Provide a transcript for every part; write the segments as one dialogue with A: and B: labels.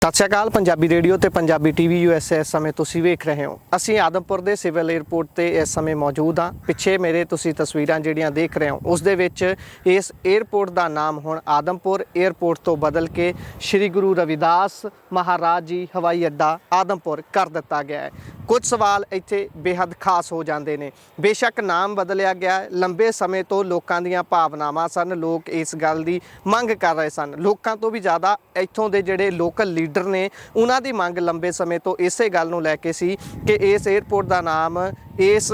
A: ਸਤਿ ਸ਼੍ਰੀ ਅਕਾਲ। ਪੰਜਾਬੀ ਰੇਡੀਓ ਤੇ Punjabi TV USA ਇਸ ਸਮੇਂ ਤੁਸੀਂ ਵੇਖ ਰਹੇ ਹੋ। ਅਸੀਂ ਆਦਮਪੁਰ ਦੇ ਸਿਵਲ 에ਅਰਪੋਰਟ ਤੇ ਇਸ ਸਮੇਂ ਮੌਜੂਦ ਹਾਂ। ਪਿੱਛੇ ਮੇਰੇ ਤੁਸੀਂ ਤਸਵੀਰਾਂ ਜਿਹੜੀਆਂ ਦੇਖ ਰਹੇ ਹੋ ਉਸ ਦੇ ਵਿੱਚ ਇਸ 에ਅਰਪੋਰਟ ਦਾ ਨਾਮ ਹੁਣ ਆਦਮਪੁਰ 에ਅਰਪੋਰਟ ਤੋਂ ਬਦਲ ਕੇ ਸ਼੍ਰੀ ਗੁਰੂ ਰਵਿਦਾਸ ਮਹਾਰਾਜ ਜੀ ਹਵਾਈ ਅੱਡਾ ਆਦਮਪੁਰ ਕਰ ਦਿੱਤਾ ਗਿਆ ਹੈ। ਕੁਝ ਸਵਾਲ ਇੱਥੇ ਬੇਹੱਦ ਖਾਸ ਹੋ ਜਾਂਦੇ ਨੇ। ਬੇਸ਼ੱਕ ਨਾਮ ਬਦਲਿਆ ਗਿਆ, ਲੰਬੇ ਸਮੇਂ ਤੋਂ ਲੋਕਾਂ ਦੀਆਂ ਭਾਵਨਾਵਾਂ ਸਨ, ਲੋਕ ਇਸ ਗੱਲ ਦੀ ਮੰਗ ਕਰ ਰਹੇ ਸਨ। ਲੋਕਾਂ ਤੋਂ ਵੀ ਜ਼ਿਆਦਾ ਇੱਥੋਂ ਦੇ ਜਿਹੜੇ ਲੋਕਲ ਲੀਡਰ ਨੇ ਉਹਨਾਂ ਦੀ ਮੰਗ ਲੰਬੇ ਸਮੇਂ ਤੋਂ ਇਸੇ ਗੱਲ ਨੂੰ ਲੈ ਕੇ ਸੀ ਕਿ ਇਸ 에ਅਰਪੋਰਟ ਦਾ ਨਾਮ ਇਸ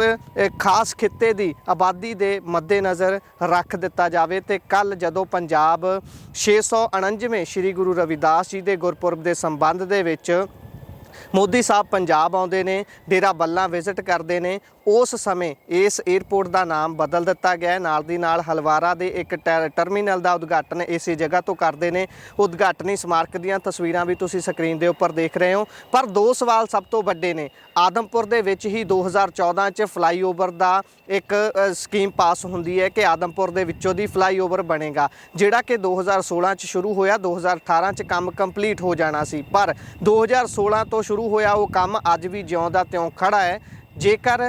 A: ਖਾਸ ਖਿੱਤੇ ਦੀ ਆਬਾਦੀ ਦੇ ਮੱਦੇਨਜ਼ਰ ਰੱਖ ਦਿੱਤਾ ਜਾਵੇ। ਤੇ ਕੱਲ੍ਹ ਜਦੋਂ ਪੰਜਾਬ 649ਵੇਂ ਸ਼੍ਰੀ ਗੁਰੂ ਰਵਿਦਾਸ ਜੀ ਦੇ ਗੁਰਪੁਰਬ ਦੇ ਸੰਬੰਧ ਦੇ ਵਿੱਚ ਮੋਦੀ ਸਾਹਿਬ ਪੰਜਾਬ ਆਉਂਦੇ ਨੇ, ਡੇਰਾ ਬੱਲਾ ਵਿਜ਼ਿਟ ਕਰਦੇ ਨੇ, ਉਸ ਸਮੇਂ ਇਸ 에ਅਰਪੋਰਟ ਦਾ ਨਾਮ ਬਦਲ ਦਿੱਤਾ ਗਿਆ। ਨਾਲ ਦੀ ਨਾਲ ਹਲਵਾਰਾ ਦੇ ਇੱਕ ਟਰਮੀਨਲ ਦਾ ਉਦਘਾਟਨ ਇਸੇ ਜਗ੍ਹਾ ਤੋਂ ਕਰਦੇ ਨੇ। ਉਦਘਾਟਨੀ ਸਮਾਰਕ ਦੀਆਂ ਤਸਵੀਰਾਂ ਵੀ ਤੁਸੀਂ ਸਕਰੀਨ ਦੇ ਉੱਪਰ ਦੇਖ ਰਹੇ ਹੋ। ਪਰ ਦੋ ਸਵਾਲ ਸਭ ਤੋਂ ਵੱਡੇ ਨੇ। ਆਦਮਪੁਰ ਦੇ ਵਿੱਚ ਹੀ 2014 'ਚ ਫਲਾਈਓਵਰ ਦਾ ਇੱਕ ਸਕੀਮ ਪਾਸ ਹੁੰਦੀ ਹੈ ਕਿ ਆਦਮਪੁਰ ਦੇ ਵਿੱਚੋਂ ਦੀ ਫਲਾਈਓਵਰ ਬਣੇਗਾ, ਜਿਹੜਾ ਕਿ 2016 'ਚ ਸ਼ੁਰੂ ਹੋਇਆ, 2018 'ਚ ਕੰਮ ਕੰਪਲੀਟ ਹੋ ਜਾਣਾ ਸੀ। ਪਰ 2016 ਤੋਂ ਸ਼ੁਰੂ ਹੋਇਆ ਉਹ ਕੰਮ ਅੱਜ ਵੀ ਜਿਉਂ ਦਾ ਤਿਉਂ ਖੜਾ ਹੈ। ਜੇਕਰ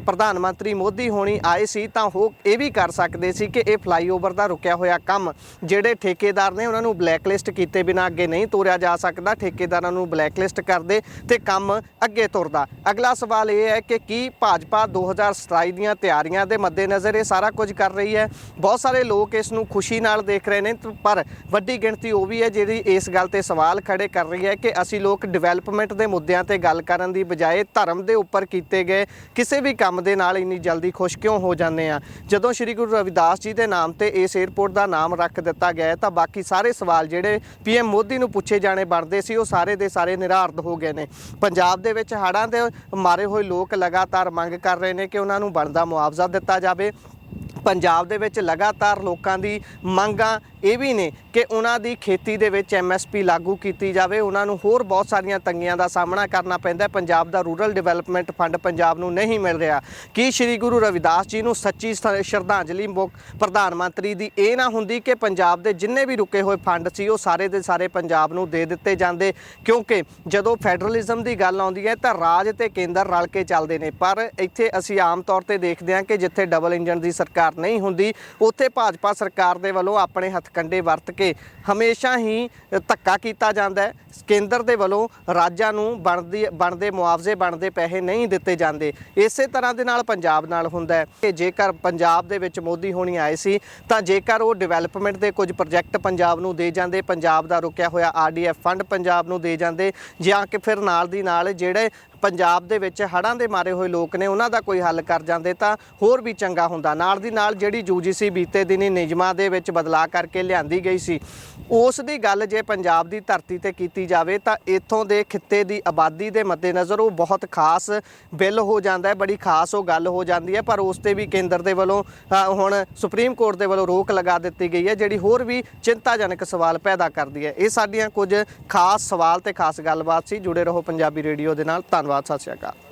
A: ਪ੍ਰਧਾਨ ਮੰਤਰੀ ਮੋਦੀ ਹੋਣੀ ਆਏ ਸੀ ਤਾਂ ਉਹ ਇਹ ਵੀ ਕਰ ਸਕਦੇ ਸੀ ਕਿ ਇਹ ਫਲਾਈਓਵਰ ਦਾ ਰੁਕਿਆ ਹੋਇਆ ਕੰਮ ਜਿਹੜੇ ਠੇਕੇਦਾਰ ਨੇ ਉਹਨਾਂ ਨੂੰ ਬਲੈਕਲਿਸਟ ਕੀਤੇ ਬਿਨਾਂ ਅੱਗੇ ਨਹੀਂ ਤੋਰਿਆ ਜਾ ਸਕਦਾ। ਠੇਕੇਦਾਰਾਂ ਨੂੰ ਬਲੈਕਲਿਸਟ ਕਰਦੇ ਤੇ ਕੰਮ ਅੱਗੇ ਤੁਰਦਾ। ਅਗਲਾ ਸਵਾਲ ਇਹ ਹੈ ਕਿ ਕੀ ਭਾਜਪਾ 2027 ਦੀਆਂ ਤਿਆਰੀਆਂ ਦੇ ਮੱਦੇਨਜ਼ਰ ਇਹ ਸਾਰਾ ਕੁਝ ਕਰ ਰਹੀ ਹੈ? ਬਹੁਤ ਸਾਰੇ ਲੋਕ ਇਸ ਨੂੰ ਖੁਸ਼ੀ ਨਾਲ ਦੇਖ ਰਹੇ ਨੇ, ਪਰ ਵੱਡੀ ਗਿਣਤੀ ਉਹ ਵੀ ਹੈ ਜਿਹੜੀ ਇਸ ਗੱਲ ਤੇ ਸਵਾਲ ਖੜੇ ਕਰ ਰਹੀ ਹੈ ਕਿ ਅਸੀਂ ਲੋਕ ਡਿਵੈਲਪਮੈਂਟ ਦੇ ਮੁੱਦਿਆਂ ਤੇ ਗੱਲ ਕਰਨ ਦੀ ਬਜਾਏ ਧਰਮ ਦੇ ਉੱਪਰ ਕੀਤੇ ਗਏ ਕਿਸੇ ਵੀ ਕੰਮ ਦੇ ਨਾਲ ਇੰਨੀ ਜਲਦੀ ਖੁਸ਼ ਕਿਉਂ ਹੋ ਜਾਂਦੇ ਆ। ਜਦੋਂ ਸ਼੍ਰੀ ਗੁਰੂ ਰਵਿਦਾਸ ਜੀ ਦੇ ਨਾਮ ਤੇ ਇਸ 에ਅਰਪੋਰਟ ਦਾ ਨਾਮ ਰੱਖ ਦਿੱਤਾ ਗਿਆ ਤਾਂ ਬਾਕੀ ਸਾਰੇ ਸਵਾਲ ਜਿਹੜੇ PM ਮੋਦੀ ਨੂੰ ਪੁੱਛੇ ਜਾਣੇ ਬਣਦੇ ਸੀ ਉਹ ਸਾਰੇ ਦੇ ਸਾਰੇ ਨਿਰਾਰਥ ਹੋ ਗਏ ਨੇ। ਪੰਜਾਬ ਦੇ ਵਿੱਚ ਹੜ੍ਹਾਂ ਦੇ ਮਾਰੇ ਹੋਏ ਲੋਕ ਲਗਾਤਾਰ ਮੰਗ ਕਰ ਰਹੇ ਨੇ ਕਿ ਉਹਨਾਂ ਨੂੰ ਬਣਦਾ ਮੁਆਵਜ਼ਾ ਦਿੱਤਾ ਜਾਵੇ। ਪੰਜਾਬ ਦੇ ਵਿੱਚ ਲਗਾਤਾਰ ਲੋਕਾਂ ਦੀ ਮੰਗਾਂ ਇਹ ਵੀ ਨੇ ਕਿ ਉਹਨਾਂ ਦੀ ਖੇਤੀ ਦੇ ਵਿੱਚ MSP ਲਾਗੂ ਕੀਤੀ ਜਾਵੇ। ਉਹਨਾਂ ਨੂੰ ਹੋਰ ਬਹੁਤ ਸਾਰੀਆਂ ਤੰਗੀਆਂ ਦਾ ਸਾਹਮਣਾ ਕਰਨਾ ਪੈਂਦਾ। ਪੰਜਾਬ ਦਾ ਰੂਰਲ ਡਿਵੈਲਪਮੈਂਟ ਫੰਡ ਪੰਜਾਬ ਨੂੰ ਨਹੀਂ ਮਿਲ ਰਿਹਾ। ਕੀ ਸ਼੍ਰੀ ਗੁਰੂ ਰਵਿਦਾਸ ਜੀ ਨੂੰ ਸੱਚੀ ਸ਼ਰਧਾਂਜਲੀ ਪ੍ਰਧਾਨ ਮੰਤਰੀ ਦੀ ਇਹ ਨਾ ਹੁੰਦੀ ਕਿ ਪੰਜਾਬ ਦੇ ਜਿੰਨੇ ਵੀ ਰੁਕੇ ਹੋਏ ਫੰਡ ਸੀ ਉਹ ਸਾਰੇ ਦੇ ਸਾਰੇ ਪੰਜਾਬ ਨੂੰ ਦੇ ਦਿੱਤੇ ਜਾਂਦੇ? ਕਿਉਂਕਿ ਜਦੋਂ ਫੈਡਰਲਿਜ਼ਮ ਦੀ ਗੱਲ ਆਉਂਦੀ ਹੈ ਤਾਂ ਰਾਜ ਤੇ ਕੇਂਦਰ ਰਲ ਕੇ ਚੱਲਦੇ ਨੇ। ਪਰ ਇੱਥੇ ਅਸੀਂ ਆਮ ਤੌਰ ਤੇ ਦੇਖਦੇ ਹਾਂ ਕਿ ਜਿੱਥੇ ਡਬਲ ਇੰਜਨ ਦੀ ਸਰਕਾਰ ਨਹੀਂ ਹੁੰਦੀ ਉੱਥੇ ਭਾਜਪਾ ਸਰਕਾਰ ਦੇ ਵੱਲੋਂ ਆਪਣੇ ਹੱਥਕੰਡੇ ਵਰਤ ਕੇ ਹਮੇਸ਼ਾ ਹੀ ਧੱਕਾ ਕੀਤਾ ਜਾਂਦਾ ਹੈ। ਕੇਂਦਰ ਦੇ ਵੱਲੋਂ ਰਾਜਾਂ ਨੂੰ ਬਣਦੇ ਮੁਆਵਜ਼ੇ ਬਣਦੇ ਪੈਸੇ ਨਹੀਂ ਦਿੱਤੇ ਜਾਂਦੇ। ਇਸੇ ਤਰ੍ਹਾਂ ਦੇ ਨਾਲ ਪੰਜਾਬ ਨਾਲ ਹੁੰਦਾ ਹੈ ਕਿ ਜੇਕਰ ਪੰਜਾਬ ਦੇ ਵਿੱਚ ਮੋਦੀ ਹੋਣੀ ਆਏ ਸੀ ਤਾਂ ਜੇਕਰ ਉਹ ਡਿਵੈਲਪਮੈਂਟ ਦੇ ਕੁਝ ਪ੍ਰੋਜੈਕਟ ਪੰਜਾਬ ਨੂੰ ਦੇ ਜਾਂਦੇ, ਪੰਜਾਬ ਦਾ ਰੁਕਿਆ ਹੋਇਆ RDF ਫੰਡ ਪੰਜਾਬ ਨੂੰ ਦੇ ਜਾਂਦੇ, ਜਾਂ ਕਿ ਫਿਰ ਨਾਲ ਦੀ ਨਾਲ ਜਿਹੜੇ ਪੰਜਾਬ ਦੇ ਵਿੱਚ ਹੜ੍ਹਾਂ ਦੇ ਮਾਰੇ ਹੋਏ ਲੋਕ ਨੇ ਉਹਨਾਂ ਦਾ ਕੋਈ ਹੱਲ ਕਰ ਜਾਂਦੇ ਤਾਂ ਹੋਰ ਵੀ ਚੰਗਾ ਹੁੰਦਾ। ਨਾਲ ਦੀ ਨਾਲ ਜਿਹੜੀ UGC ਬੀਤੇ ਦਿਨੀ ਨਿਯਮਾਂ ਦੇ ਵਿੱਚ ਬਦਲਾਅ ਕਰਕੇ ਲਿਆਂਦੀ ਗਈ ਸੀ ਉਸ ਦੀ ਗੱਲ ਜੇ ਪੰਜਾਬ ਦੀ ਧਰਤੀ ਤੇ ਕੀਤੀ ਜਾਵੇ ਤਾਂ ਇੱਥੋਂ ਦੇ ਖਿੱਤੇ ਦੀ ਆਬਾਦੀ ਦੇ ਮੱਦੇਨਜ਼ਰ ਉਹ ਬਹੁਤ ਖਾਸ ਬਿੱਲ ਹੋ ਜਾਂਦਾ ਹੈ, ਬੜੀ ਖਾਸ ਉਹ ਗੱਲ ਹੋ ਜਾਂਦੀ ਹੈ। ਪਰ ਉਸ 'ਤੇ ਵੀ ਕੇਂਦਰ ਦੇ ਵੱਲੋਂ ਹੁਣ ਸੁਪਰੀਮ ਕੋਰਟ ਦੇ ਵੱਲੋਂ ਰੋਕ ਲਗਾ ਦਿੱਤੀ ਗਈ ਹੈ, ਜਿਹੜੀ ਹੋਰ ਵੀ ਚਿੰਤਾਜਨਕ ਸਵਾਲ ਪੈਦਾ ਕਰਦੀ ਹੈ। ਇਹ ਸਾਡੀਆਂ ਕੁਝ ਖਾਸ ਸਵਾਲ ਤੇ ਖਾਸ ਗੱਲਬਾਤ ਸੀ। ਜੁੜੇ ਰਹੋ ਪੰਜਾਬੀ ਰੇਡੀਓ ਦੇ ਨਾਲ। ਧੰਨਵਾਦ। ਸਤਿ ਸ਼੍ਰੀ ਅਕਾਲ।